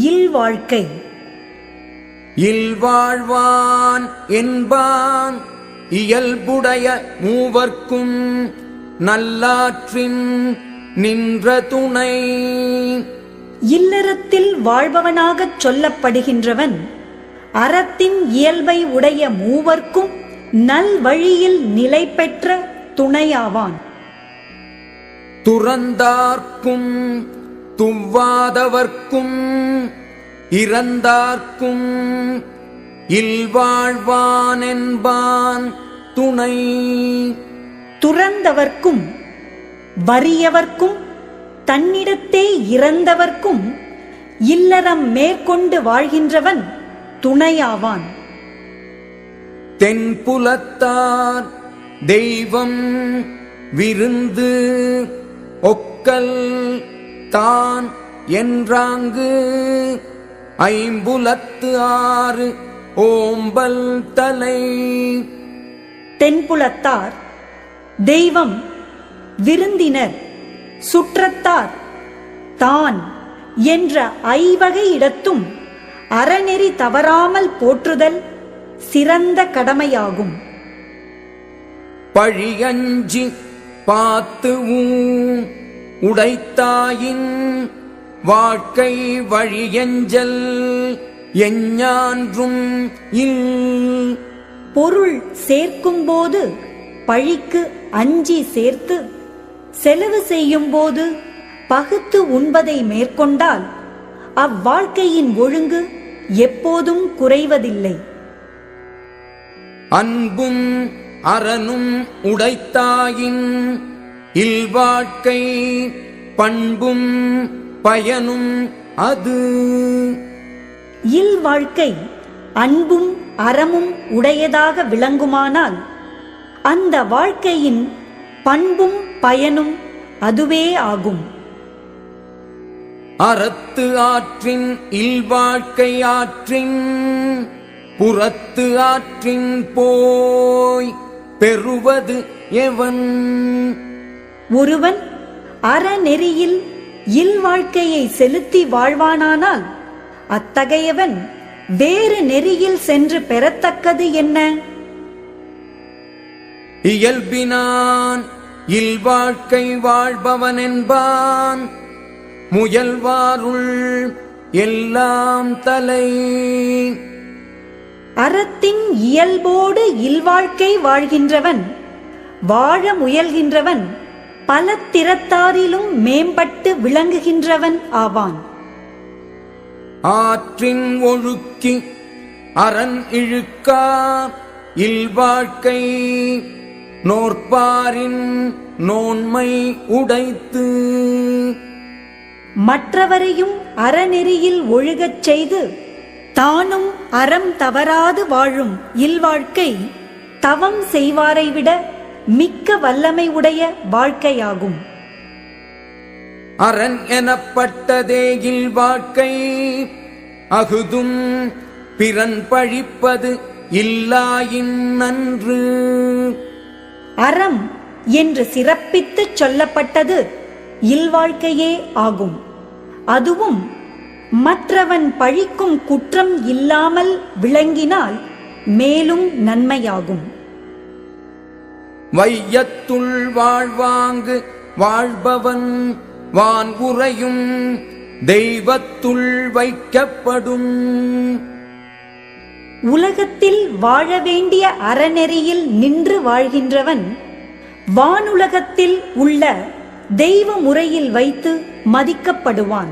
இல்வாழ்க்கை. இல்வாழ்வான் என்பான் இயல்புடைய மூவர்க்கும் நல்லாற்றின் நின்ற துணை. இல்லறத்தில் வாழ்பவனாகச் சொல்லப்படுகின்றவன் அறத்தின் இயல்பை உடைய மூவர்க்கும் நல்வழியில் நிலை பெற்ற துணையாவான். துறந்தார்க்கும் துவ்வாதவர்க்கும் இறந்தார்க்கும் இல்வாழ்வான் என்பான் துணை. துறந்தவர்க்கும் வறியவர்க்கும் தன்னிடத்தே இறந்தவர்க்கும் இல்லறம் மேற்கொண்டு வாழ்கின்றவன் துணையாவான். தென்புலத்தார் தெய்வம் விருந்து ஒக்கல் தான் என்றாங்கு ஐம்புலத்து ஆறு ஓம்பல் தலை. தென்புலத்தார் தெய்வம், விருந்தினர், சுற்றத்தார், தான் என்ற ஐவகை இடத்தும் அறநெறி தவறாமல் போற்றுதல் சிறந்த கடமையாகும். பழியஞ்சி பாத்து உடைத்தாயின் வாழ்க்கை வழியஞ்சல் எஞ்ஞான்றும் இல். பொருள் சேர்க்கும்போது பழிக்கு அஞ்சி சேர்த்து செலவு செய்யும் போது பகுத்து உண்பதை மேற்கொண்டால் அவ்வாழ்க்கையின் ஒழுங்கு எப்போதும் குறைவதில்லை. அன்பும் அறனும் உடைத்தாயின் இல்வாழ்க்கை பண்பும் பயனும் அது. இல்வாழ்க்கை அன்பும் அறமும் உடையதாக விளங்குமானால் அந்த வாழ்க்கையின் பண்பும் பயனும் அதுவே ஆகும். அறத்து ஆற்றின் இல்வாழ்க்கை ஆற்றின் புறத்து ஆற்றின் போய் பெறுவது எவன். ஒருவன் அறநெறியில் இல்வாழ்க்கையை செலுத்தி வாழ்வானானால் அத்தகையவன் வேறு நெறியில் சென்று பெறத்தக்கது என்ன? இயல்பினான் இல்வாழ்க்கை வாழ்பவன் என்பான் முயல்வாருள் எல்லாம் தலை. அறத்தின் இயல்போடு இல்வாழ்க்கை வாழ்கின்றவன், வாழ முயல்கின்றவன் பல திறத்தாரிலும் மேம்பட்டு விளங்குகின்றவன் ஆவான். ஆற்றின் ஒழுக்கி அரண் இழுக்கா இல்வாழ்க்கை நோற்பாரின் நோன்மை உடைத்து. மற்றவரையும் அறநெறியில் ஒழுகச் செய்து தானும் அறம் தவறாது வாழும் இல்வாழ்க்கை தவம் செய்வாரை விட மிக்க வல்லமை உடைய வாழ்க்கையாகும். அரண் எனப்பட்டதே இல்வாழ்க்கை அகுதும் பிறன் பழிப்பது இல்லாயின் நன்று. அறம் என்று சிறப்பித்துச் சொல்லப்பட்டது இல்வாழ்க்கையே ஆகும். அதுவும் மற்றவன் பழிக்கும் குற்றம் இல்லாமல் விளங்கினால் மேலும் நன்மையாகும். வையத்துள் வாழ்வாங்கு வாழ்பவன் வான் உறையும் தெய்வத்துள் வைக்கப்படும். உலகத்தில் வாழ வேண்டிய அறநெறியில் நின்று வாழ்கின்றவன் வானுலகத்தில் உள்ள தெய்வ முறையில் வைத்து மதிக்கப்படுவான்.